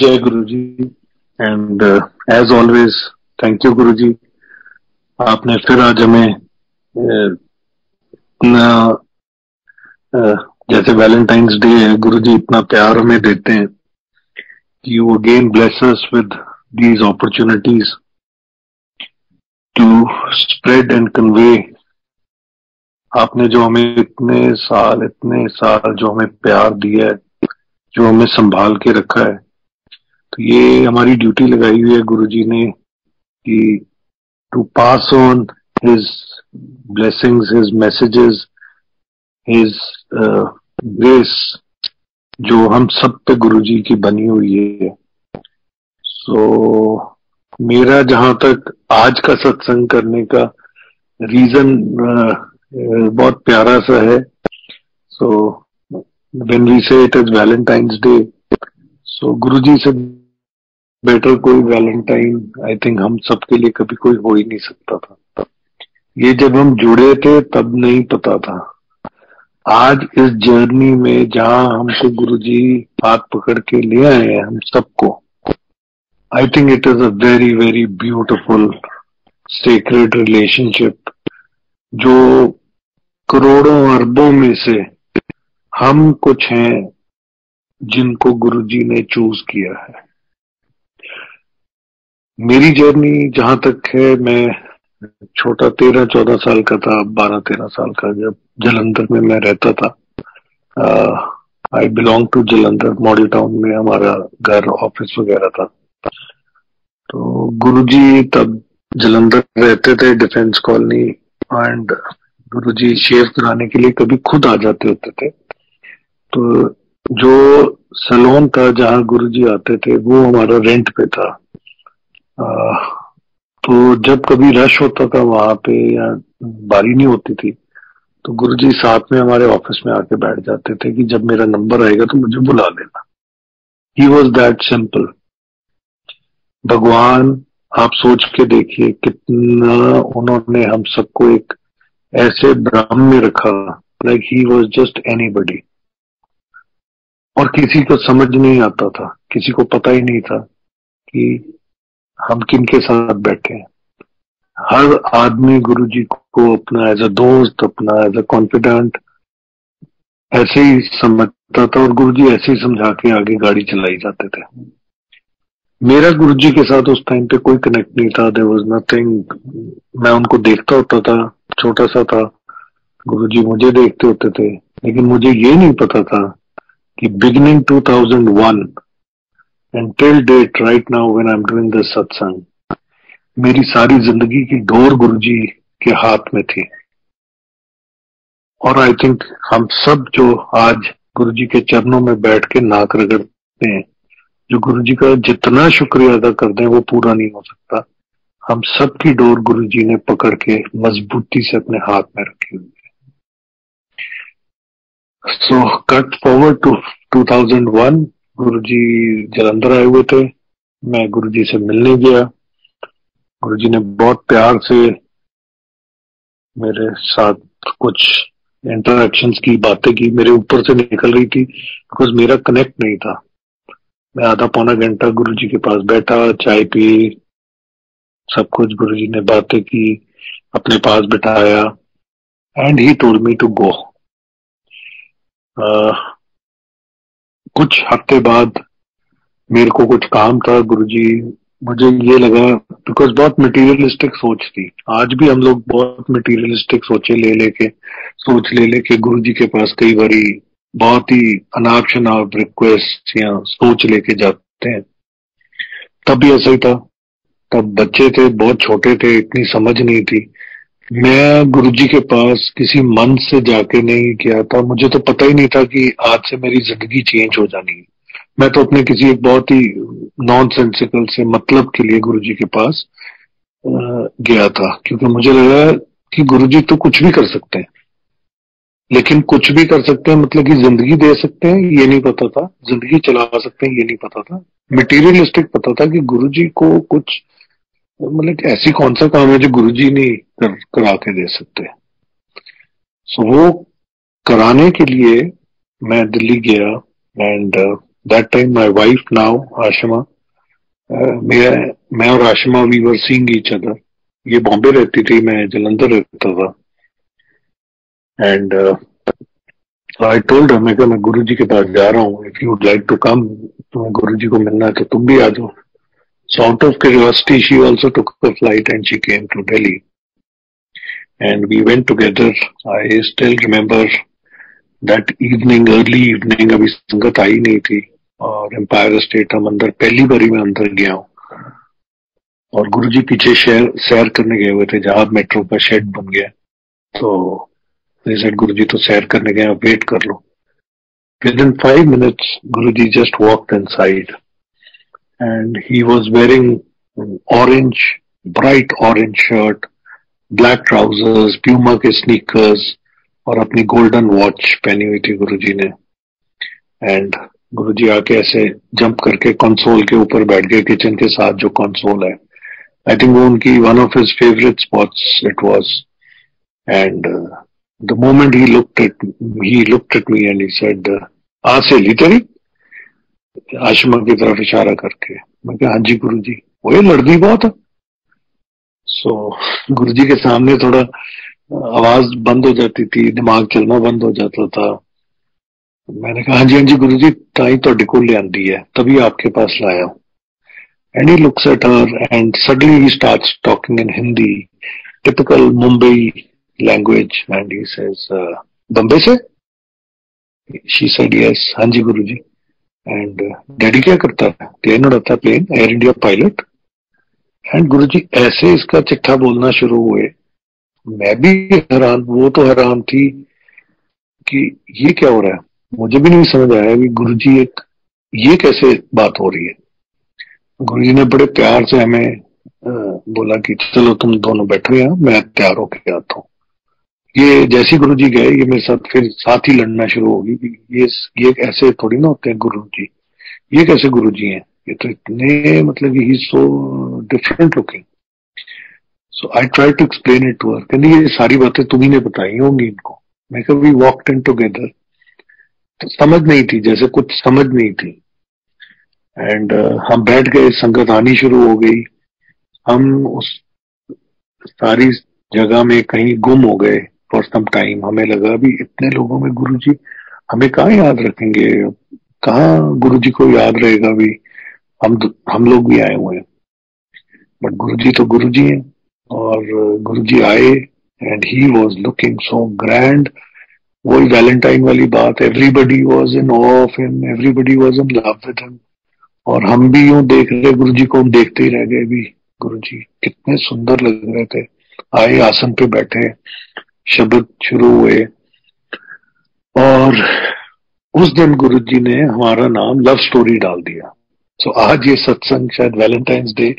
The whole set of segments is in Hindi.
जय Guru ji. And as always thank you Guru ji. आपने फिर आज हमें इतना जैसे वैलेंटाइंस डे है, गुरु जी इतना प्यार हमें देते हैं। You again bless us with these opportunities to spread and convey. आपने जो हमें इतने साल जो हमें प्यार दिया है, जो हमें संभाल के रखा है, तो ये हमारी ड्यूटी लगाई हुई है गुरु जी ने कि to pass on his blessings, his messages, his grace, जो हम सब पे गुरु जी की बनी हुई है। सो मेरा जहां तक आज का सत्संग करने का रीजन बहुत प्यारा सा है। सो व्हेन वी से इट इज वैलेंटाइंस डे, सो गुरु जी से बेटर कोई वैलेंटाइन आई थिंक हम सबके लिए कभी कोई हो ही नहीं सकता था। ये जब हम जुड़े थे तब नहीं पता था। आज इस जर्नी में जहां हमको गुरुजी हाथ पकड़ के ले आए हैं हम सबको, आई think it is a very very beautiful sacred relationship, जो करोड़ों अरबों में से हम कुछ हैं जिनको गुरुजी ने चूज किया है। मेरी जर्नी जहां तक है, मैं छोटा 13-14 साल का था, 12-13 साल का, जब जलंधर में मैं रहता था। I belong to Jalandhar, model town में हमारा घर ऑफिस वगैरह था। तो गुरुजी तब जलंधर रहते थे, डिफेंस कॉलोनी, एंड गुरुजी शेव कराने के लिए कभी खुद आ जाते होते थे। तो जो सैलून था जहां गुरुजी आते थे वो हमारा रेंट पे था। तो जब कभी रश होता था वहां पे या बारी नहीं होती थी, तो गुरुजी साथ में हमारे ऑफिस में आके बैठ जाते थे कि जब मेरा नंबर आएगा तो मुझे बुला लेना। He was that simple. भगवान, आप सोच के देखिए कितना उन्होंने हम सबको एक ऐसे भ्रम में रखा, like he was just anybody. और किसी को समझ नहीं आता था, किसी को पता ही नहीं था कि हम किन के साथ बैठे हैं। हर आदमी गुरुजी को अपना एज अ दोस्त, अपना एज अ कॉन्फिडेंट ऐसे ही समझता था, और गुरुजी ऐसे ही समझा के आगे गाड़ी चलाई जाते थे। मेरा गुरुजी के साथ उस टाइम पे कोई कनेक्ट नहीं था, देयर वाज नथिंग। मैं उनको देखता होता था, छोटा सा था, गुरुजी मुझे देखते होते थे, लेकिन मुझे ये नहीं पता था कि beginning 2001 and till date right now when I am doing this satsang, मेरी सारी जिंदगी की डोर गुरुजी के हाथ में थी। और आई थिंक हम सब जो आज गुरुजी के चरणों में बैठ के नाक रगड़ते हैं, जो गुरुजी का जितना शुक्रिया अदा कर दें वो पूरा नहीं हो सकता। हम सब की डोर गुरुजी ने पकड़ के मजबूती से अपने हाथ में रखी हुई है। सो कट फॉरवर्ड टू 2001, गुरुजी जलंधर आए हुए थे। मैं गुरुजी से मिलने गया। गुरुजी ने बहुत प्यार से मेरे साथ कुछ इंटरैक्शंस की, बातें की, मेरे ऊपर से निकल रही थी बिकॉज मेरा कनेक्ट नहीं था। मैं आधा पौना घंटा गुरुजी के पास बैठा, चाय पी, सब कुछ गुरुजी ने बातें की, अपने पास बिठाया, and he told me to go. कुछ हफ्ते बाद मेरे को कुछ काम था, गुरुजी, मुझे ये लगा, बिकॉज बहुत मटेरियलिस्टिक सोच थी। आज भी हम लोग बहुत मटेरियलिस्टिक सोचे ले लेके गुरुजी के पास कई बारी बहुत ही अनाप शनाप रिक्वेस्ट या सोच लेके जाते हैं। तब भी ऐसा ही था। तब बच्चे थे, बहुत छोटे थे, इतनी समझ नहीं थी। मैं गुरुजी के पास किसी मन से जाके नहीं गया था। मुझे तो पता ही नहीं था कि आज से मेरी जिंदगी चेंज हो जानी है। मैं तो अपने किसी एक बहुत ही नॉन सेंसिकल से मतलब के लिए गुरुजी के पास गया था, क्योंकि मुझे लगा कि गुरुजी तो कुछ भी कर सकते हैं, लेकिन कुछ भी कर सकते हैं मतलब कि जिंदगी दे सकते हैं ये नहीं पता था, जिंदगी चला सकते हैं ये नहीं पता था। मटेरियलिस्टिक पता था कि गुरुजी को कुछ मतलब ऐसी कौन सा काम है जो गुरुजी नहीं करा के दे सकते। सो वो कराने के लिए मैं दिल्ली गया, and that time my wife now Ashima, मैं और Ashima we were seeing each other. ये बॉम्बे रहती थी, मैं जलंधर रहता था. एंड आई टोल्ड हर, मैं गुरु जी के पास जा रहा हूँ, if you would like to come, तुम्हें गुरु जी को मिलना है तो तुम भी आ जाओ. So out of curiosity, she also took a flight and she came to Delhi. And we went together. I still remember that evening, early evening, अभी संगत आई नहीं थी और एम्पायर स्टेट हम अंदर पहली बारी में अंदर गया हूँ. और गुरुजी पीछे सैर करने गए हुए थे जहां मेट्रो का शेड बन गया. तो गुरुजी तो सैर करने गए, आप वेट कर लो. Within 5 minutes, Guruji just walked inside. And he was wearing orange, bright orange shirt, black trousers, Puma के sneakers और अपनी गोल्डन वॉच पहनी हुई थी गुरुजी ने. एंड गुरुजी आके ऐसे जंप करके कंसोल के ऊपर बैठ गए, किचन के साथ जो कंसोल है. आई थिंक वो उनकी one of his favourite spots it was. And the moment he looked at me and he said, से ली तेरी, आशिमा की तरफ इशारा करके. मैं कहा हाँ जी गुरुजी. वो ये लड़ती बहुत है. सो गुरुजी के सामने थोड़ा आवाज बंद हो जाती थी, दिमाग चलना बंद हो जाता था. मैंने कहा हाँ जी गुरुजी, ताई ਤੁਹਾਡੇ ਕੋਲ ਲਿਆਂਦੀ है, तभी आपके पास लाया हूं. And he looks at her and suddenly he starts talking in Hindi, typical Mumbai language, and he says, Bombay से? She said yes. हाँ जी गुरुजी. And डैडी क्या करता है? प्लेन उड़ाता है, plane, Air India pilot. And Guruji ऐसे इसका चिट्ठा बोलना शुरू हुए. मैं भी हैरान, वो तो हैरान थी कि ये क्या हो रहा है. मुझे भी नहीं समझ आया कि गुरुजी ये कैसे बात हो रही है. गुरुजी ने बड़े प्यार से हमें बोला कि चलो तुम दोनों बैठो यहाँ, मैं तैयार होके आता हूँ. ये जैसे गुरुजी गए, ये मेरे साथ फिर साथ ही लड़ना शुरू होगी कि ये ऐसे थोड़ी ना होते हैं गुरुजी, ये कैसे गुरुजी हैं, ये तो इतने मतलब ही so different looking. So I try to explain it to her. कहती ये सारी बातें तुम्ही ने बताई होंगी इनको. मैं कहा वी वॉक्ड इन टुगेदर. तो समझ नहीं थी, जैसे कुछ समझ नहीं थी. एंड हम बैठ गए, संगत आनी शुरू हो गई. हम उस सारी जगह में कहीं गुम हो गए फॉर सम टाइम. हमें लगा भी इतने लोगों में गुरुजी हमें कहाँ याद रखेंगे, कहाँ गुरुजी को याद रहेगा भी, हम लोग भी आए हुए हैं. बट गुरुजी तो गुरुजी हैं. और गुरुजी आए and he was looking so grand. वही वैलेंटाइन वाली बात, everybody was in awe of him, everybody was in love with him. और हम भी यूं देख रहे गुरुजी को, हम देखते ही रह गए भी. गुरुजी कितने सुंदर लग रहे थे. आए, आसन पे बैठे, शब्द शुरू हुए. और उस दिन गुरुजी ने हमारा नाम लव स्टोरी डाल दिया. सो आज ये सत्संग शायद वैलेंटाइंस डे,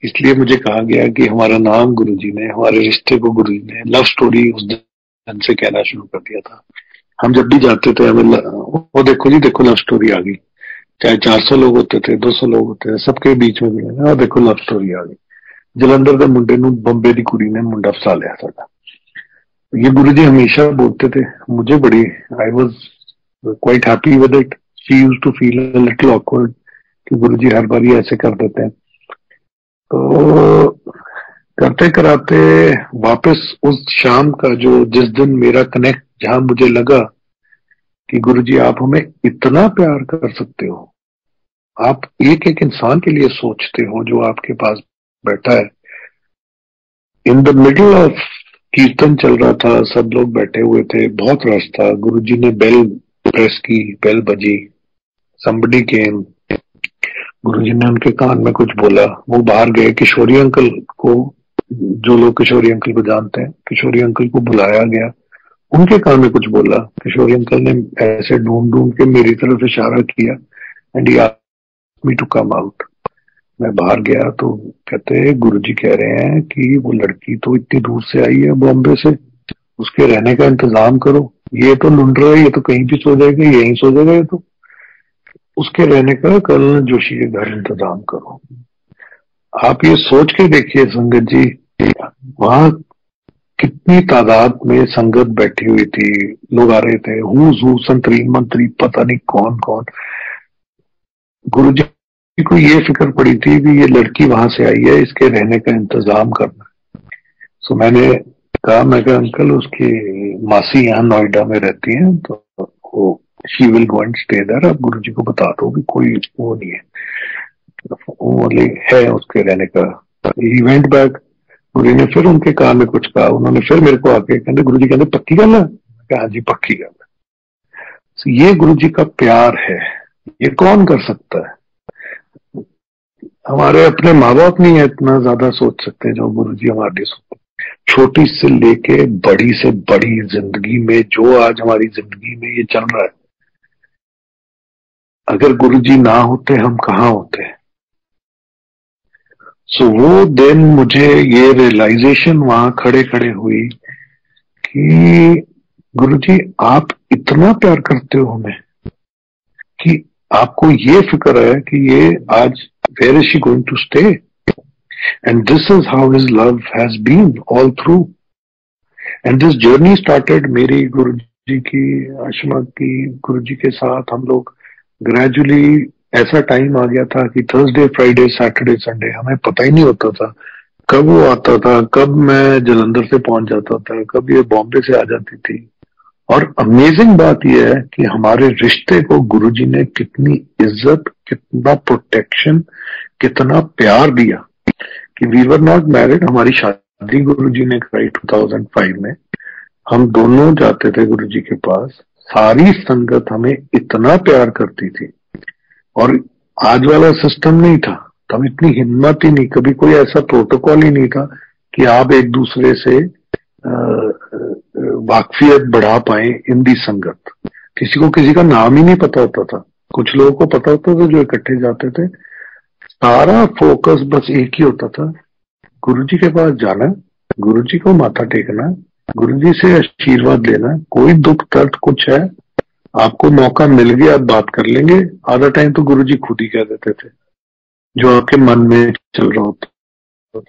इसलिए मुझे कहा गया कि हमारा नाम गुरुजी ने, हमारे रिश्ते को गुरुजी ने लव स्टोरी उस दिन से कहना शुरू कर दिया था. हम जब भी जाते थे हमें वो देखो जी, देखो लव स्टोरी आ गई. चाहे 400 लोग होते थे, 200 लोग होते थे, सबके बीच में मिलना, और देखो लव स्टोरी आ गई. जलंधर के मुंडे नूं बंबे की कुड़ी ने मुंडा फसा लिया साडा. ये गुरुजी हमेशा बोलते थे. मुझे बड़ी, I was quite happy with it. She used to feel a little awkward कि गुरुजी हर बार ऐसे कर देते हैं. तो करते कराते वापस उस शाम का जो, जिस दिन मेरा कनेक्ट, जहां मुझे लगा कि गुरुजी आप हमें इतना प्यार कर सकते हो, आप एक एक इंसान के लिए सोचते हो जो आपके पास बैठा है. इन द मिडल ऑफ कीर्तन चल रहा था, सब लोग बैठे हुए थे, बहुत रश था. गुरुजी ने बेल प्रेस की, बेल बजी, somebody came. गुरुजी ने उनके कान में कुछ बोला. वो बाहर गए. किशोरी अंकल को, जो लोग किशोरी अंकल को जानते हैं, किशोरी अंकल को बुलाया गया. उनके कान में कुछ बोला. किशोरी अंकल ने ऐसे ढूंढ ढूंढ के मेरी तरफ इशारा किया and he asked me to come out. मैं बाहर गया तो कहते गुरुजी कह रहे हैं कि वो लड़की तो इतनी दूर से आई है बॉम्बे से, उसके रहने का इंतजाम करो. ये तो लुंड रहा है, ये तो कहीं भी सो जाएगा, यहीं सो जाएगा, ये तो उसके रहने का कर्नल जोशी के घर इंतजाम करो. आप ये सोच के देखिए संगत जी, वहां कितनी तादाद में संगत बैठी हुई थी, लोग आ रहे थे, हूँ संतरी मंत्री, पता नहीं कौन कौन. गुरु जी को ये फिक्र पड़ी थी कि ये लड़की वहां से आई है, इसके रहने का इंतजाम करना। सो मैंने कहा, मैं कहा अंकल उसकी मासी यहाँ नोएडा में रहती हैं, तो वो she will go and stay there, आप गुरु जी को बता दो कि कोई वो नहीं है, वो है उसके रहने का। He went back. गुरु ने फिर उनके कान में कुछ कहा, उन्होंने फिर मेरे को आके कहते, गुरु जी कहते पक्की गल है? हाँ जी पक्की गल है। So, ये गुरु जी का प्यार है, ये कौन कर सकता है? हमारे अपने माँ बाप नहीं है इतना ज्यादा सोच सकते जो गुरु जी हमारे लिए सोचते। छोटी से लेके बड़ी से बड़ी जिंदगी में जो आज हमारी जिंदगी में ये चल रहा है, अगर गुरु जी ना होते हम कहाँ होते? सो वो दिन मुझे ये रियलाइजेशन वहां खड़े खड़े हुई कि गुरु जी आप इतना प्यार करते हो हमें कि आपको ये फिक्र है कि ये आज where is she going to stay, and this is how his love has been all through. And this journey started मेरी गुरु जी की, आशिमा की गुरु जी के साथ हम लोग ग्रेजुअली, ऐसा टाइम आ गया था कि थर्सडे फ्राइडे सैटरडे संडे हमें पता ही नहीं होता था कब वो आता था, कब मैं जलंधर से पहुंच जाता था, कब ये बॉम्बे से आ जाती थी। और अमेजिंग बात यह है कि हमारे रिश्ते को गुरुजी ने कितनी इज्जत, कितना प्रोटेक्शन, कितना प्यार दिया कि वी वर नॉट मैरिड। हमारी शादी गुरुजी ने कराई 2005 में। हम दोनों जाते थे गुरुजी के पास, सारी संगत हमें इतना प्यार करती थी। और आज वाला सिस्टम नहीं था, तब इतनी हिम्मत ही नहीं, कभी कोई ऐसा प्रोटोकॉल ही नहीं था कि आप एक दूसरे से वाकफियत बढ़ा पाए इन दी संगत। किसी को किसी का नाम ही नहीं पता होता था, कुछ लोगों को पता होता था जो इकट्ठे जाते थे। सारा फोकस बस एक ही होता था, गुरुजी के पास जाना, गुरुजी को माथा टेकना, गुरुजी से आशीर्वाद लेना। कोई दुख दर्द कुछ है, आपको मौका मिल गया आप बात कर लेंगे। आधा टाइम तो गुरुजी खुद ही कह देते थे जो आपके मन में चल रहा होता।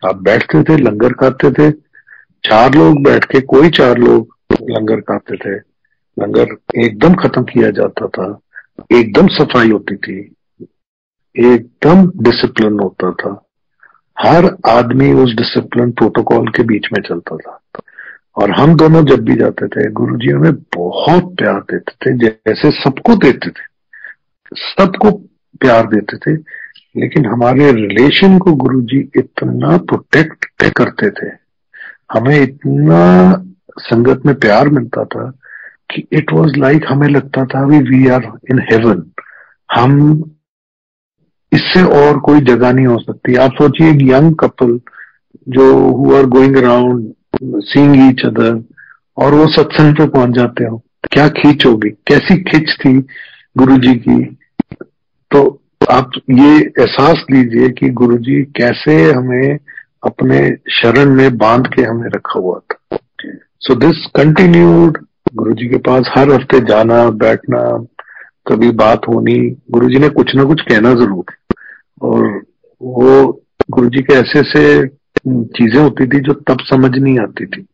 आप बैठते थे, लंगर खाते थे, 4 लोग बैठ के, कोई 4 लोग लंगर खाते थे, लंगर एकदम खत्म किया जाता था, एकदम सफाई होती थी, एकदम डिसिप्लिन होता था। हर आदमी उस डिसिप्लिन प्रोटोकॉल के बीच में चलता था। और हम दोनों जब भी जाते थे, गुरुजी हमें बहुत प्यार देते थे, जैसे सबको देते थे, सबको प्यार देते थे। लेकिन हमारे रिलेशन को गुरुजी इतना प्रोटेक्ट करते थे, हमें इतना संगत में प्यार मिलता था कि इट वाज लाइक हमें लगता था वी आर इन हेवन। हम इससे और कोई जगह नहीं हो सकती। आप सोचिए एक यंग कपल जो who are going around seeing each other, और वो सत्संग पे पहुंच जाते हो, क्या खींच होगी, कैसी खिंच थी गुरुजी की। तो आप ये एहसास लीजिए कि गुरुजी कैसे हमें अपने शरण में बांध के हमें रखा हुआ था। So this continued. गुरुजी के पास हर हफ्ते जाना, बैठना, कभी बात होनी, गुरुजी ने कुछ ना कुछ कहना जरूर। और वो गुरुजी के ऐसे ऐसे चीजें होती थी जो तब समझ नहीं आती थी।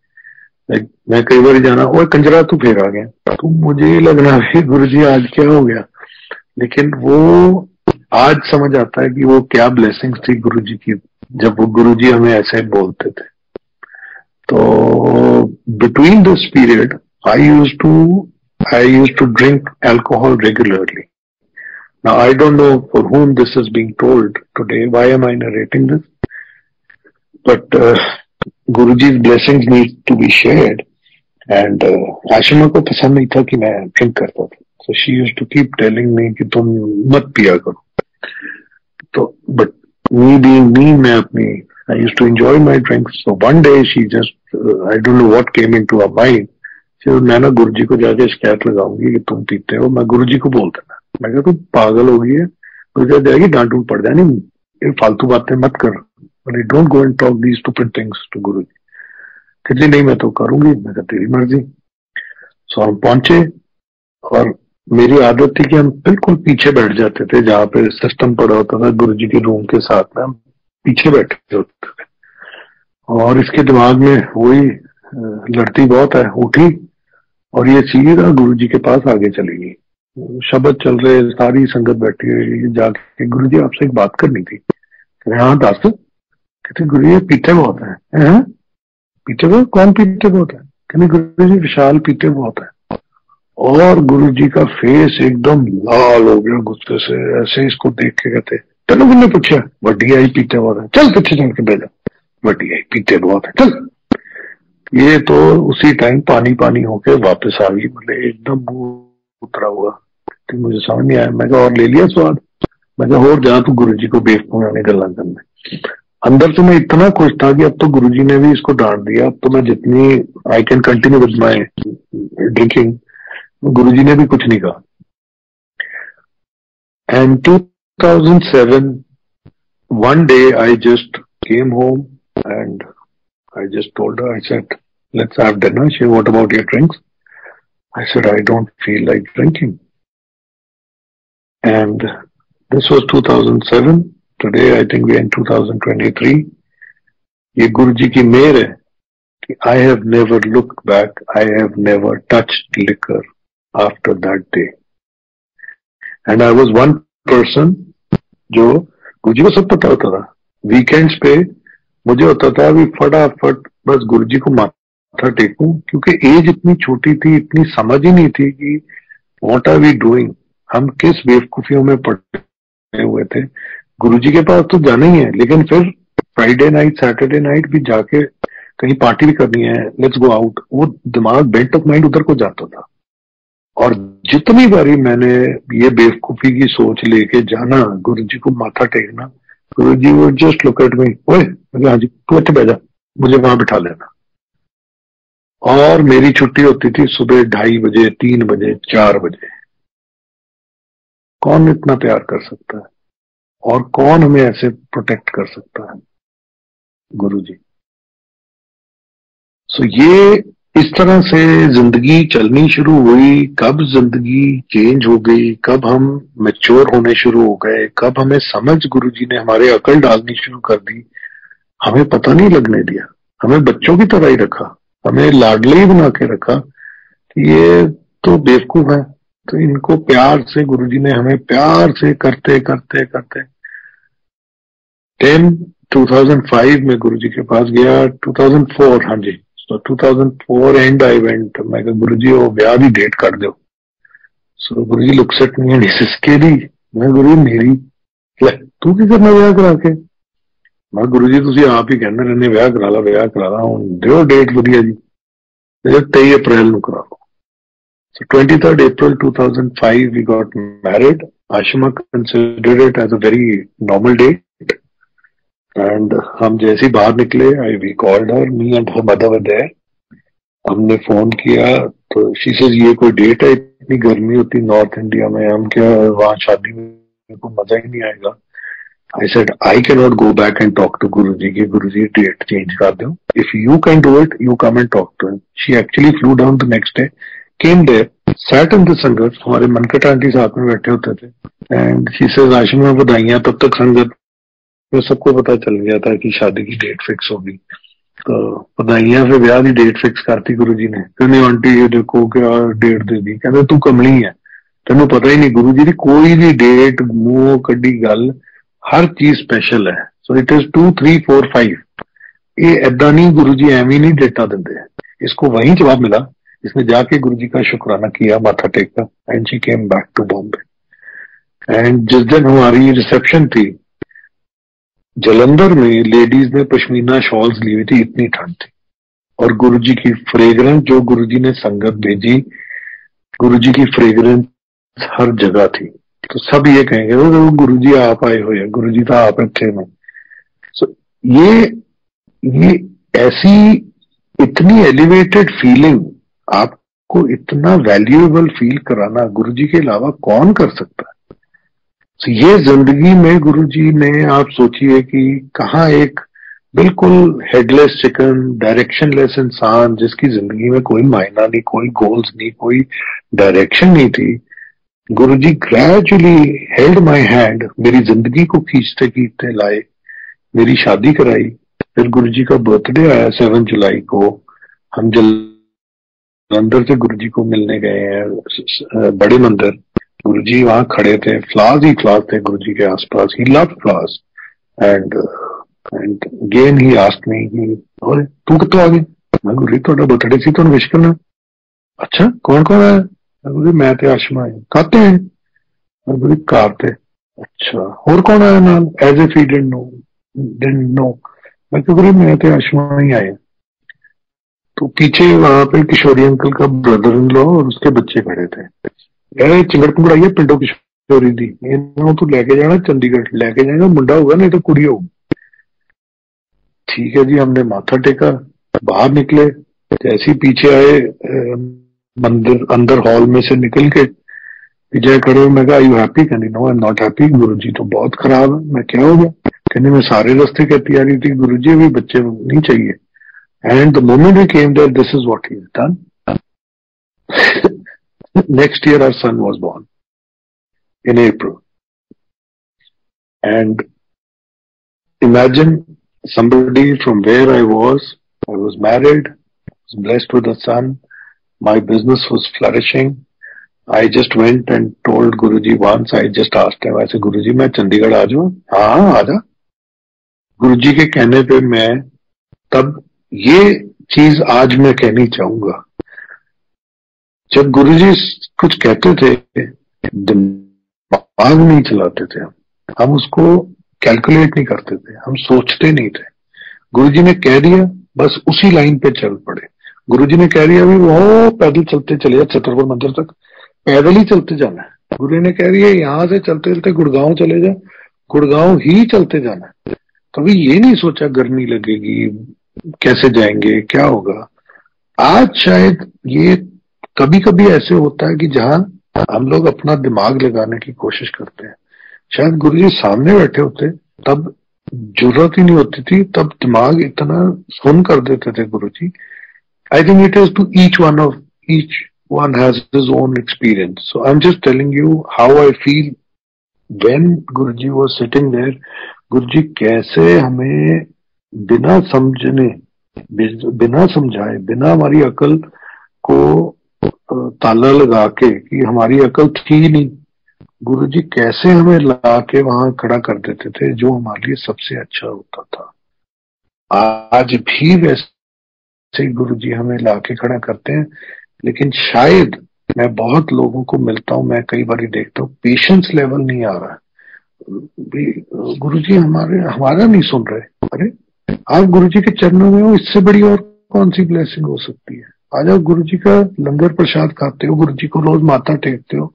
मैं कई बार जाना, ओए कंजरा तू फिर आ गया, तो मुझे लगना है गुरुजी आज क्या हो गया। लेकिन वो आज समझ आता है कि वो क्या ब्लेसिंग्स थी गुरुजी की, जब वो गुरुजी हमें ऐसे बोलते थे। तो between this period I used to drink alcohol regularly. Now I don't know for whom this is being told today. Why am I narrating this? But Guruji's blessings need to be shared. And Ashima को पसंद नहीं था कि मैं ड्रिंक करता था, so she used to keep telling me कि तुम मत पिया करो। तो but me being me, मैं अपनी I used to enjoy my drinks. So one day she just I don't know what came into her mind. मैं ना गुरुजी को जाके शिकायत लगाऊंगी कि तुम पीते हो, मैं गुरुजी को बोल देना। मैं कहा तू पागल हो गई है, गुरुजी जाएगी डांट डूट पड़ जाए, नहीं फालतू बातें मत कर, don't go and talk these stupid things to Guruji. कहती नहीं मैं तो करूंगी। मैं कहा तेरी मर्जी। सो हम पहुंचे और मेरी आदत थी कि हम बिल्कुल पीछे बैठ जाते थे, जहां पे सिस्टम पड़ा होता था गुरुजी के रूम के साथ में, हम पीछे बैठे होते थे। और इसके दिमाग में वही लड़ती बहुत है, उठी और ये सीधा गुरुजी के पास आगे चली गई। शब्द चल रहे, सारी संगत बैठी हुई, जाके गुरु जी आपसे एक बात करनी थी। हाँ दस। कहते गुरु जी पीते बहुत है। हैं? पीते बहुत? कौन पीते बहुत है? कहते गुरु जी विशाल पीते बहुत है। और गुरु जी का फेस एकदम लाल हो गया गुस्से से, ऐसे इसको देख के कहते तेन किन्ने पूछा? वड्डी आई पीते बहुत है, चल पीछे चल के बैठ जा। वड्डी आई पीते बहुत है, चल। ये तो उसी टाइम पानी पानी होके वापस आ गई, मतलब एकदम मुंह उतरा हुआ। तो मुझे समझ नहीं आया, मैं और ले लिया स्वाद। मैं और जा तू गुरु जी को बेवकूफ आने गल्ला करने। अंदर से मैं इतना खुश था कि अब तो गुरु जी ने भी इसको डांट दिया, अब तो मैं जितनी I can continue with my drinking. गुरु जी ने भी कुछ नहीं कहा। And 2007 one day I just came home and I just told her, I said, let's have dinner. She said, what about your drinks? I said, I don't feel like drinking. And this was 2007. Today I think we're in 2023. ये गुरु जी की मेहर है कि I have never looked back. I have never touched liquor after that day. And I was one person जो गुरु जी को सब पता होता था। वीकेंड्स पे मुझे होता था भी फटाफट बस गुरु जी को माथा टेकूं, क्योंकि एज इतनी छोटी थी, इतनी समझ ही नहीं थी कि व्हाट आर वी डूइंग, हम किस बेवकूफियों में पड़े हुए थे। गुरु जी के पास तो जाना ही है, लेकिन फिर फ्राइडे नाइट सैटरडे नाइट भी जाके कहीं पार्टी भी करनी है, लेट्स गो आउट, वो दिमाग बेंट ऑफ माइंड उधर को जाता था। और जितनी बारी मैंने ये बेवकूफी की सोच लेके जाना, गुरु जी को माथा टेकना, गुरु जी वो जस्ट लुक एट मी, ओए हाँ जी तू अच्छे बैठ जा, मुझे वहां बिठा लेना। और मेरी छुट्टी होती थी सुबह 2:30 बजे, 3 बजे, 4 बजे। कौन इतना प्यार कर सकता है और कौन हमें ऐसे प्रोटेक्ट कर सकता है? गुरु जी। सो ये इस तरह से जिंदगी चलनी शुरू हुई। कब जिंदगी चेंज हो गई, कब हम मैच्योर होने शुरू हो गए, कब हमें समझ गुरु जी ने हमारे अकल डालनी शुरू कर दी, हमें पता नहीं लगने दिया। हमें बच्चों की तरह ही रखा, हमें लाडले ही बना के रखा कि ये तो बेवकूफ है, तो इनको प्यार से गुरु जी ने हमें प्यार से करते करते करते 2005 में गुरु जी के पास गया। 2004, हाँ जी, so 2004 एंड आई वेंट। मैं गुरु जी वो ब्याह की डेट कर दो। So Guru ji looks at me and he says केडी। मैं गुरु जी मेरी ले तू की करना ब्याह करा के? मैं गुरु जी तुसी आप ही कहने रहने ब्याह करा ला हुण दिओ डेट वधिया जी, 23 अप्रैल ਨੂੰ करा लो। So 23rd April 2005 we got married. Ashima considered it as a very normal date. And हम जैसे ही बाहर निकले, we called her, me and her mother were there. हमने फोन किया तो शी सेज ये कोई डेट है? इतनी गर्मी होती नॉर्थ इंडिया में, हम क्या वहां शादी में को मजा ही नहीं आएगा। I said I can not go back and talk to Guru ji की गुरु जी डेट चेंज कर दो। If you can do it you come and talk to him. She actually flew down the next day, came there, sat in the sangat. हमारे मनकट आंटी साथ में बैठे होते थे एंड शी सेज आशिमा बधाइयां। तब तक संगत तो सबको पता चल गया था कि शादी की डेट फिक्स होगी। तो बधाइयां फिर ब्याह की डेट फिक्स करती गुरु जी ने। कहने आंटी ये देखो क्या डेट दे दी। कहते तू कमली है, तेन पता ही नहीं गुरु जी की कोई भी डेट मुंह कड्डी गल, हर चीज स्पेशल है। So it is 2 3 4 5। ये ऐदा नहीं, गुरु जी एवं नहीं डेटा देंगे। इसको वही जवाब मिला, इसने जाके गुरु जी का शुक्राना किया, माथा टेका and she came back to Bombay. And जिस दिन हमारी रिसेप्शन थी जलंधर में, लेडीज ने पश्मीना शॉल्स ली हुई थी, इतनी ठंड थी। और गुरुजी की फ्रेग्रेंस जो गुरुजी ने संगत भेजी, गुरुजी की फ्रेग्रेंस हर जगह थी। तो सब ये कहेंगे वो गुरुजी आप आए हुए, गुरुजी तो आप थे में। सो ये ऐसी इतनी एलिवेटेड फीलिंग, आपको इतना वैल्यूएबल फील कराना गुरुजी के अलावा कौन कर सकता है? तो ये जिंदगी में गुरुजी ने, आप सोचिए कि कहाँ एक बिल्कुल हेडलेस चिकन, डायरेक्शनलेस इंसान जिसकी जिंदगी में कोई मायना नहीं, कोई गोल्स नहीं, कोई डायरेक्शन नहीं थी, गुरुजी ग्रेजुअली हेल्ड माय हैंड, मेरी जिंदगी को खींचते खींचते लाए, मेरी शादी कराई। फिर गुरुजी का बर्थडे आया 7 जुलाई को, हम जलंधर से गुरुजी को मिलने गए हैं बड़े मंदिर। गुरुजी वहां खड़े थे, फ्लावर्स ही फ्लावर्स थे गुरुजी के आसपास, he love flowers. And and again he asked me कि और तू कितों आ गई? मैं गुरुजी ਤੁਹਾਡਾ बर्थडे सी, ਤੁਹਾਨੂੰ विश करना। अच्छा कौन कौन आया? मैं गुरुजी मैं ते आशमा है। काते हैं? मैं गुरुजी कार ते। अच्छा और कौन आया नाल? As if he didn't know. मैं कहा गुरुजी मैं ते आशमा ही आए। तो पीछे वहां पे किशोरी अंकल का ब्रदर इन लॉ और उसके बच्चे खड़े थे। यार चिंगड़ पुंगड़ आई है पिंडो किशोरी दी, इन्हों तू लेके जाना चंडीगढ़, लेके जाएगा मुंडा होगा नहीं तो कुड़ी होगी। ठीक है जी, हमने माथा टेका, बाहर निकले, जैसे ही पीछे आए मंदिर अंदर हॉल में से निकल के विजय खड़े हुए, मैं कहा यू हैप्पी? कहनी no I am not happy, Guruji तो बहुत खराब है। मैं क्या हो गया? कहनी मैं सारे रास्ते कहती आ रही थी गुरुजी अभी बच्चे नहीं चाहिए। And the moment we came there this is what he has done. Next year our son was born in April. And imagine somebody from where I was married, was blessed with a son, my business was flourishing. I just went and told Guruji once, I just asked him, I said, Guruji मैं चंडीगढ़ आ जाऊं? हाँ आजा। गुरुजी के कहने पे मैं तब ये चीज आज मैं कहनी चाहूंगा, जब गुरुजी कुछ कहते थे दिमाग नहीं चलाते थे, हम उसको कैलकुलेट नहीं करते थे, हम सोचते नहीं थे। गुरुजी ने कह दिया बस उसी लाइन पे चल पड़े। गुरुजी ने कह दिया अभी वो पैदल चलते चले जा छतरपुर मंदिर तक, पैदल ही चलते जाना है। गुरु ने कह दिया यहां से चलते चलते गुड़गांव चले जा, गुड़गांव ही चलते जाना है। कभी ये नहीं सोचा गर्मी लगेगी, कैसे जाएंगे, क्या होगा। आज शायद ये कभी कभी ऐसे होता है कि जहां हम लोग अपना दिमाग लगाने की कोशिश करते हैं, शायद गुरुजी सामने बैठे होते तब जरूरत ही नहीं होती थी, तब दिमाग इतना सुन कर देते थे Guruji. I think it is to each one has his own experience. So I am just telling you how I feel when Guruji was sitting there. Guruji कैसे हमें बिना समझने, बिना समझाए, बिना हमारी अकल को ताला लगा के कि हमारी अकल थी नहीं, गुरुजी कैसे हमें ला के वहां खड़ा कर देते थे जो हमारे लिए सबसे अच्छा होता था। आज भी वैसे गुरुजी हमें ला के खड़ा करते हैं, लेकिन शायद मैं बहुत लोगों को मिलता हूं, मैं कई बार देखता हूँ पेशेंस लेवल नहीं आ रहा है। गुरुजी हमारा नहीं सुन रहे। अरे आप गुरुजी के चरणों में हो, इससे बड़ी और कौन सी ब्लेसिंग हो सकती है। आ जाओ गुरुजी का लंगर प्रसाद खाते हो, गुरुजी को रोज माथा टेकते हो,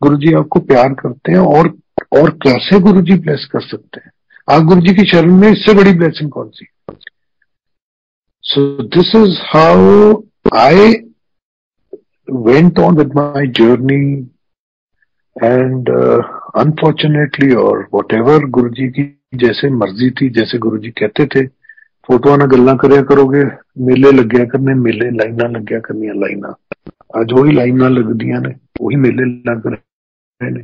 गुरुजी आपको प्यार करते हैं, और कैसे गुरुजी ब्लेस कर सकते हैं। आप गुरुजी की शरण में, इससे बड़ी ब्लेसिंग कौन सी। So this is how I went on with my journey and unfortunately और वट एवर गुरुजी की जैसे मर्जी थी, जैसे गुरुजी कहते थे फोटो ना गल्ला करया करोगे, मेले लग्या करने मेले, लाइना लग्या करनिया लाइना। अज वही लाइना लगदियां ने, वही मेले लग रहे ने।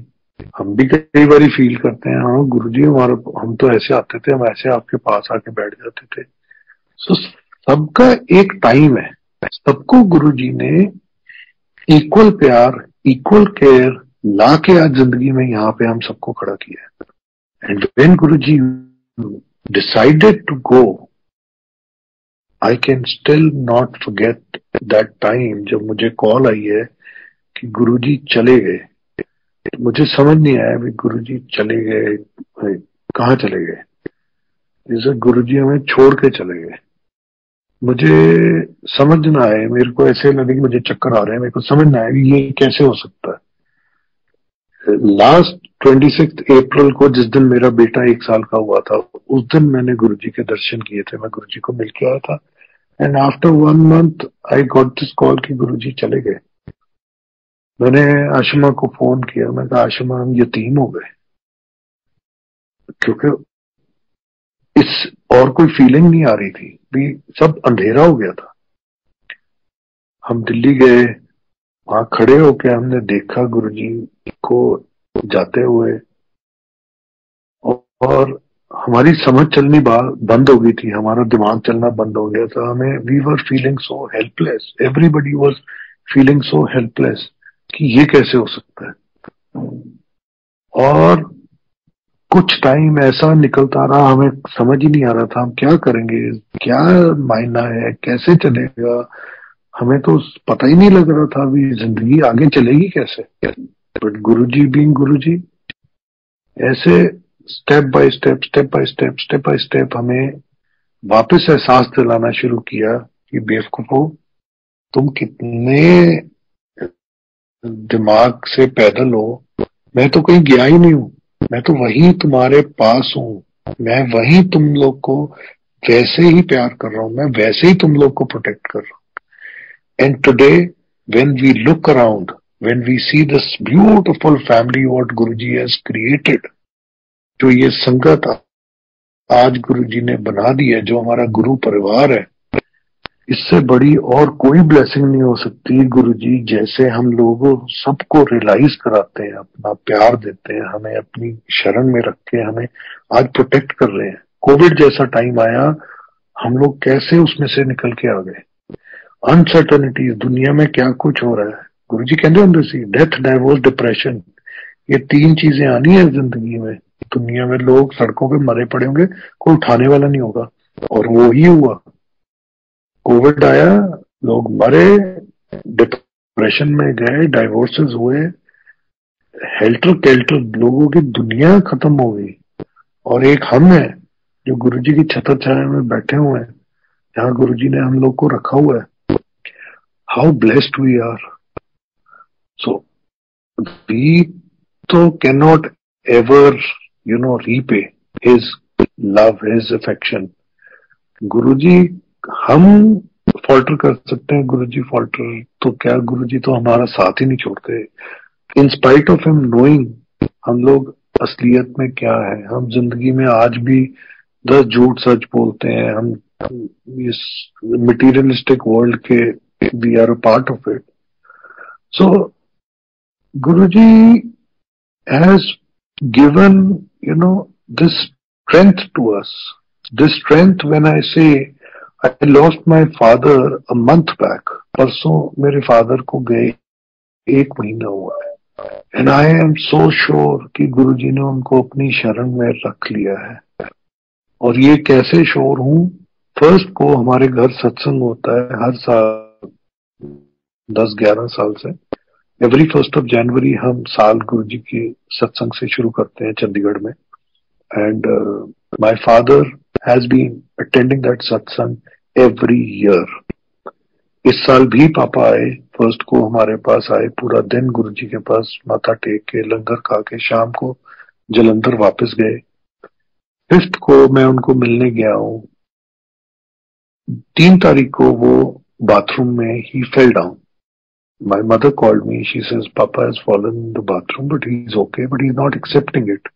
हम भी कई बार फील करते हैं हाँ गुरुजी हमारा, हम तो ऐसे आते थे, हम ऐसे आपके पास आके बैठ जाते थे। सो सबका एक टाइम है, सबको गुरुजी ने इक्वल प्यार, इक्वल केयर ला के आज जिंदगी में यहाँ पे हम सबको खड़ा किया है। And when Guruji decided to go, I can still not forget that time जब मुझे कॉल आई है कि गुरुजी चले गए। तो मुझे समझ नहीं आया भी गुरुजी चले गए, कहाँ चले गए। जैसे गुरुजी हमें छोड़ के चले गए, मुझे समझ ना आए, मेरे को ऐसे लगे कि मुझे चक्कर आ रहे हैं, मेरे को समझ ना आया ये कैसे हो सकता है। लास्ट 26 अप्रैल को जिस दिन मेरा बेटा 1 साल का हुआ था, उस दिन मैंने गुरुजी के दर्शन किए थे, मैं गुरुजी को मिल के आया था। And after 1 month I got this call कि गुरुजी चले गए। मैंने आशिमा को फोन किया, मैं कहा आशिमा हम यतीम हो गए, क्योंकि इस और कोई फीलिंग नहीं आ रही थी, भी सब अंधेरा हो गया था। हम दिल्ली गए, वहां खड़े होके हमने देखा गुरुजी को जाते हुए, और हमारी समझ चलनी बंद हो गई थी, हमारा दिमाग चलना बंद हो गया था। हमें we were feeling so helpless, everybody was feeling so helpless कि ये कैसे हो सकता है। और कुछ टाइम ऐसा निकलता रहा, हमें समझ ही नहीं आ रहा था हम क्या करेंगे, क्या मायना है, कैसे चलेगा। हमें तो पता ही नहीं लग रहा था अभी जिंदगी आगे चलेगी कैसे। बट गुरुजी बीइंग गुरुजी ऐसे स्टेप बाय स्टेप हमें वापस एहसास दिलाना शुरू किया कि बेवकूफो, तुम कितने दिमाग से पैदल हो। मैं तो कहीं गया ही नहीं हूँ, मैं तो वहीं तुम्हारे पास हूँ। मैं वहीं तुम लोग को वैसे ही प्यार कर रहा हूँ, मैं वैसे ही तुम लोग को प्रोटेक्ट कर रहा हूँ। And today when we look around, when we see this beautiful family what Guruji has created, जो ये संगत आज गुरुजी ने बना दी है, जो हमारा गुरु परिवार है, इससे बड़ी और कोई ब्लेसिंग नहीं हो सकती। गुरुजी जैसे हम लोगों सबको रियलाइज कराते हैं, अपना प्यार देते हैं, हमें अपनी शरण में रख के हमें आज प्रोटेक्ट कर रहे हैं। कोविड जैसा टाइम आया, हम लोग कैसे उसमें से निकल के आ गए। अनसर्टनिटी, दुनिया में क्या कुछ हो रहा है। गुरुजी कहते हैं सी डेथ, डाइवोर्स, डिप्रेशन, ये 3 चीजें आनी है जिंदगी में। दुनिया में लोग सड़कों पे मरे पड़े होंगे, कोई उठाने वाला नहीं होगा। और वो ही हुआ, कोविड आया, लोग मरे, डिप्रेशन में गए, डाइवोर्सेस हुए, हेल्टर केल्टर, लोगों की दुनिया खत्म हो गई। और एक हम है जो गुरुजी की छत्र छाया में बैठे हुए हैं, जहाँ गुरुजी ने हम लोग को रखा हुआ है। How blessed we are. So we तो can not ever repay his love, his affection. Guruji, हम फॉल्टर कर सकते हैं, गुरुजी फॉल्टर तो क्या, गुरुजी तो हमारा साथ ही नहीं छोड़ते। In spite of him knowing हम लोग असलियत में क्या है। हम जिंदगी में आज भी 10 झूठ सच बोलते हैं। हम इस मटीरियलिस्टिक वर्ल्ड के we are a part of it. So Guruji has given this strength to us. This strength, when I say I lost my father a month back, परसों मेरे फादर को गए 1 महीना हुआ है। And I am so sure कि गुरुजी ने उनको अपनी शरण में रख लिया है। और ये कैसे श्योर हूं, फर्स्ट को हमारे घर सत्संग होता है हर साल 10-11 साल से। एवरी 1st of January हम साल गुरुजी के सत्संग से शुरू करते हैं चंडीगढ़ में। And my father has been attending that satsang every year. इस साल भी पापा आए, फर्स्ट को हमारे पास आए, पूरा दिन गुरुजी के पास माथा टेक के लंगर खा के शाम को जलंधर वापस गए। 5th को मैं उनको मिलने गया हूँ। 3 तारीख को वो बाथरूम में ही fell down. My mother called me. She says, Papa has fallen in the bathroom, but he's okay, but he's not accepting it.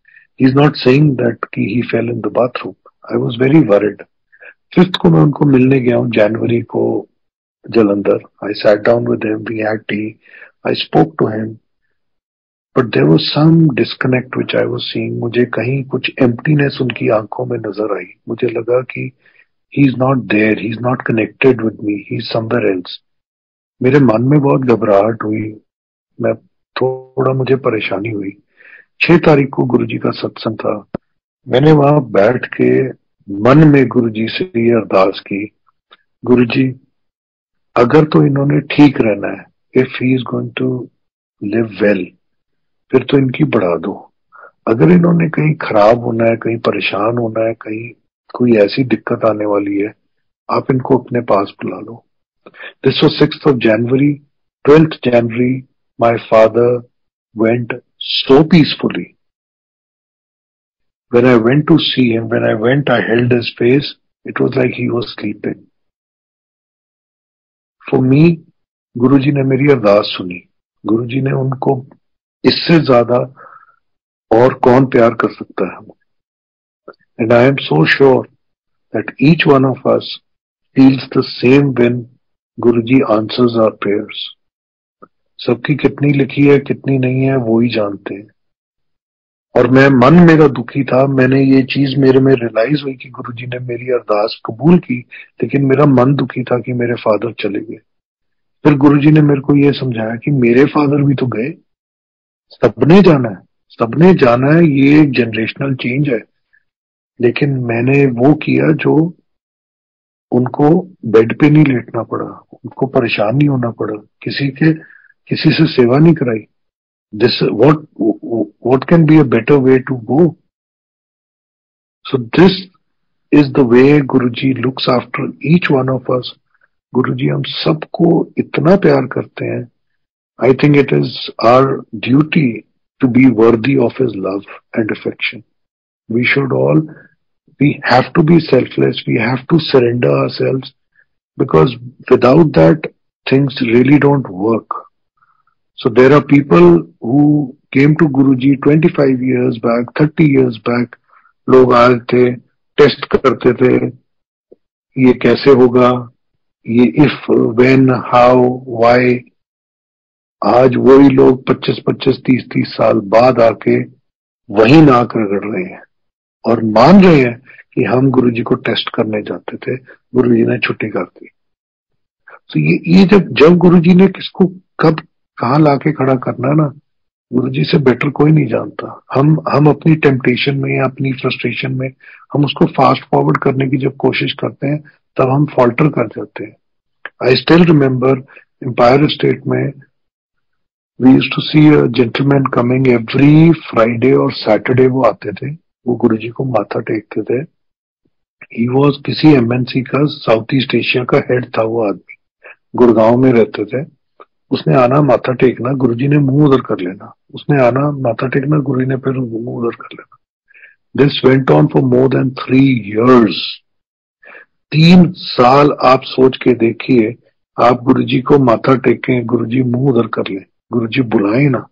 He's not saying that he fell in the bathroom. I was very worried. 5th को मैं उनको मिलने गया हूँ जनवरी को Jalandhar. I sat down with him. We had tea. I spoke to him. But there was some disconnect which I was seeing. मुझे कहीं कुछ emptiness उनकी आंखों में नजर आई। मुझे लगा कि he's not there. He's not connected with me. He's somewhere else. मेरे मन में बहुत घबराहट हुई, मैं थोड़ा मुझे परेशानी हुई। 6 तारीख को गुरुजी का सत्संग था। मैंने वहां बैठ के मन में गुरुजी से ये अरदास की, गुरुजी अगर तो इन्होंने ठीक रहना है, if he is going to live well, फिर तो इनकी बढ़ा दो। अगर इन्होंने कहीं खराब होना है, कहीं परेशान होना है, कहीं कोई ऐसी दिक्कत आने वाली है, आप इनको अपने पास बुला लो। This was 6th of January. 12th January, my father went so peacefully. When I went to see him, when I held his face, it was like he was sleeping. For me, गुरुजी ने मेरी अरदास सुनी। गुरुजी ने उनको इससे ज्यादा और कौन प्यार कर सकता है। And I am so sure that each one of us feels the same when Guruji answers our prayers. सबकी कितनी लिखी है कितनी नहीं है वो ही जानते हैं। और मैं मन मेरा दुखी था, मैंने ये चीज मेरे में रियलाइज हुई कि गुरुजी ने मेरी अरदास कबूल की, लेकिन मेरा मन दुखी था कि मेरे फादर चले गए। फिर गुरुजी ने मेरे को ये समझाया कि मेरे फादर भी तो गए, सबने जाना है, सबने जाना है, ये एक जनरेशनल चेंज है। लेकिन मैंने वो किया जो उनको बेड पे नहीं लेटना पड़ा, उनको परेशान नहीं होना पड़ा, किसी से सेवा नहीं कराई। This what can be a better way to go? So this is the way Guruji looks after each one of us. Guruji हम सबको इतना प्यार करते हैं। I think it is our duty to be worthy of his love and affection. We should all, we have to be selfless, we have to surrender ourselves, because without that things really don't work. So there are people who came to Guruji 25 years back, 30 years back. लोग आए थे, टेस्ट करते थे, ये कैसे होगा, ये इफ, व्हेन, हाउ, व्हाई। आज वही लोग 25-25, 30-30 साल बाद आके वही नाक रगड़ रहे हैं और मान रहे हैं कि हम गुरुजी को टेस्ट करने जाते थे, गुरुजी ने छुट्टी कर दी। तो ये जब गुरुजी ने किसको कब कहाँ लाके खड़ा करना है ना, गुरुजी से बेटर कोई नहीं जानता। हम अपनी टेम्पटेशन में या अपनी फ्रस्ट्रेशन में हम उसको फास्ट फॉरवर्ड करने की जब कोशिश करते हैं तब हम फॉल्टर कर जाते हैं। I still remember Empire State में we used to see a gentleman coming every Friday और सैटरडे। वो आते थे, वो गुरुजी को माथा टेकते थे। ही वॉज किसी एमएनसी का साउथ ईस्ट एशिया का हेड था वो आदमी, गुड़गांव में रहते थे। उसने आना, माथा टेकना, गुरुजी ने मुंह उधर कर लेना। उसने आना, माथा टेकना, गुरुजी ने फिर मुंह उधर कर लेना। This went on for more than 3 years। 3 साल आप सोच के देखिए, आप गुरुजी को माथा टेकें, गुरुजी मुंह उधर कर ले, गुरुजी बुलाए ना,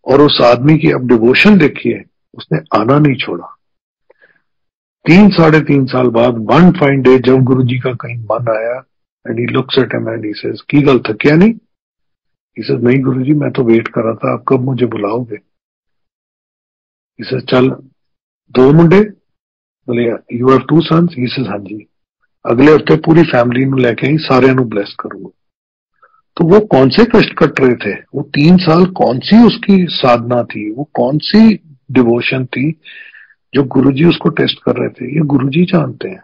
और उस आदमी की आप डिवोशन देखिए, उसने आना नहीं छोड़ा। 3-3.5 साल बाद वन फाइन डे जब गुरुजी का कहीं मन आया, and he looks at him and he says, की गल थकिया नहीं? ही सेज, नहीं गुरुजी, मैं तो वेट कर रहा था, आप कब मुझे बुलाओगे? ही सेज, चल 2 मुंडे? बोले, you have 2 sons? He says, हाँ जी। अगले हफ्ते पूरी फैमिली ਨੂੰ ਲੈ ਕੇ सारे ਨੂੰ ब्लेस करूंगा। तो वो कौन से कष्ट कट रहे थे? वो 3 साल कौन सी उसकी साधना थी, वो कौन सी डिवोशन थी जो गुरुजी उसको टेस्ट कर रहे थे? ये गुरुजी जानते हैं।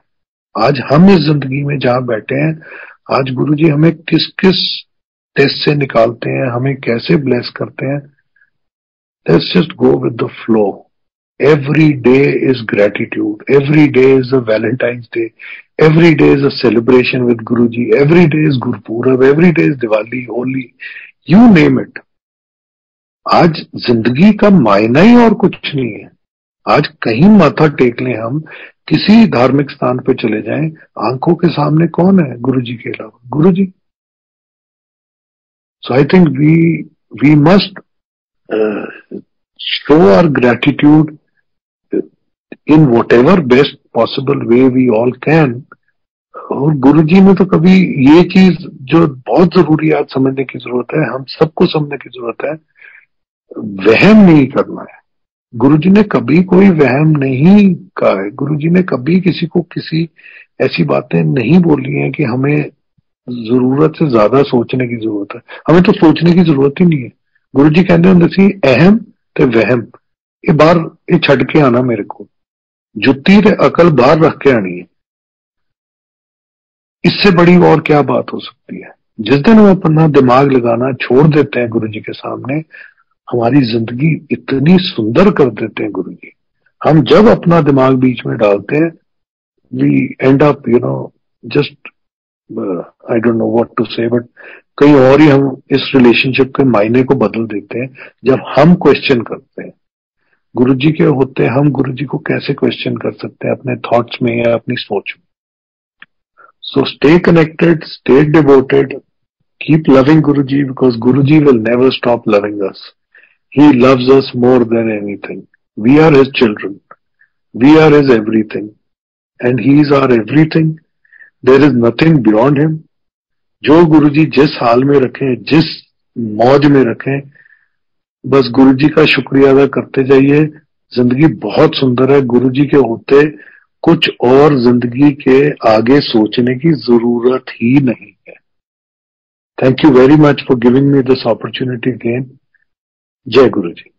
आज हम इस जिंदगी में जहां बैठे हैं, आज गुरुजी हमें किस किस टेस्ट से निकालते हैं, हमें कैसे ब्लेस करते हैं। Let's just go with the flow. Every day is gratitude. Every day is a Valentine's Day. Every day is a celebration with Guruji. Every day is Gurpurab. Every day is Diwali, Holi. You name it. आज जिंदगी का मायना ही और कुछ नहीं है। आज कहीं माथा टेक लें, हम किसी धार्मिक स्थान पे चले जाएं, आंखों के सामने कौन है गुरुजी के अलावा? Guruji. So I think we must show our gratitude in whatever best possible way we all can। और गुरुजी ने तो कभी ये चीज जो बहुत जरूरी है आज समझने की जरूरत है, हम सबको समझने की जरूरत है, वहम नहीं करना है। गुरुजी ने कभी कोई वहम नहीं कहा है। गुरुजी ने कभी किसी को किसी ऐसी बातें नहीं बोली हैं कि हमें जरूरत से ज्यादा सोचने की जरूरत है। हमें तो सोचने की जरूरत ही नहीं है। गुरुजी कहते होंगे सी, अहम ते वहम ये बाहर ये छड़ के आना, मेरे को जुत्ती ते अकल बाहर रख के आनी है। इससे बड़ी और क्या बात हो सकती है? जिस दिन हम अपना दिमाग लगाना छोड़ देते हैं गुरुजी के सामने, हमारी जिंदगी इतनी सुंदर कर देते हैं गुरुजी। हम जब अपना दिमाग बीच में डालते हैं, we end up just I don't know what to say, but कहीं और ही हम इस रिलेशनशिप के मायने को बदल देते हैं जब हम क्वेश्चन करते हैं। गुरुजी के होते हम गुरुजी को कैसे क्वेश्चन कर सकते हैं अपने थॉट्स में या अपनी सोच में? So stay connected, stay devoted, keep loving Guruji, because Guruji will never stop loving us. He loves us more than anything. We are his children. We are his everything. And he is our everything. There is nothing beyond him. जो गुरुजी जिस हाल में रखें, जिस मौज में रखें, बस गुरुजी का शुक्रिया अदा करते जाइए। जिंदगी बहुत सुंदर है। गुरुजी के होते कुछ और जिंदगी के आगे सोचने की जरूरत ही नहीं है। Thank you very much for giving me this opportunity again. जय गुरु जी।